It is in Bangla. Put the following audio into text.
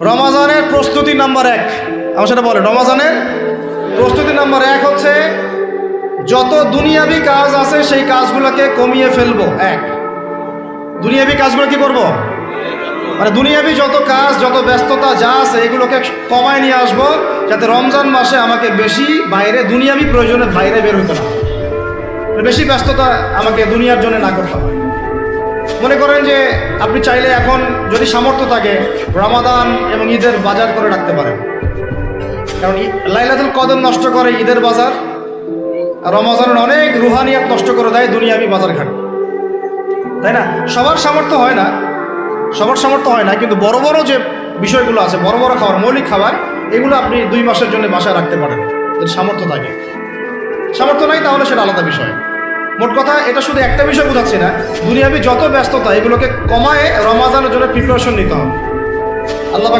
রমাজানের প্রস্তুতি নাম্বার 1, আমার সেটা বলে। রমাজানের প্রস্তুতি নাম্বার 1 হচ্ছে যত দুনিয়াবি কাজ আছে সেই কাজগুলোকে কমিয়ে ফেলবো। দুনিয়াবি কাজগুলো কি করব? মানে দুনিয়াবি যত কাজ, যত ব্যস্ততা যা আছে এগুলোকে কমায় নিয়ে আসবো, যাতে রমজান মাসে আমাকে বেশি বাইরে দুনিয়াবি প্রয়োজনে বাইরে বের হতে না, বেশি ব্যস্ততা আমাকে দুনিয়ার জন্য না করতে হয়। মনে করেন যে আপনি চাইলে এখন যদি সামর্থ্য থাকে রমাদান এবং ঈদের বাজার করে রাখতে পারেন, কারণ লাইলাতুল কদর নষ্ট করে ঈদের বাজার, আর রমজানের অনেক রুহানিয়াত নষ্ট করে দেয় দুনিয়াবি বাজার ঘাট, তাই না? সবার সামর্থ্য হয় না, কিন্তু বড় বড় যে বিষয়গুলো আছে, বড় বড় খাবার, মৌলিক খাবার, এগুলো আপনি 2 মাসের জন্য বাসায় রাখতে পারেন যদি সামর্থ্য থাকে। সামর্থ্য নাই তাহলে সেটা আলাদা বিষয়। মোট কথা, এটা শুধু একটা বিষয় বোঝাচ্ছি না, দুনিয়াবি যত ব্যস্ততা এগুলোকে কমায় রমাজানের জন্য প্রিপারেশন নিতে হবে। আল্লাহ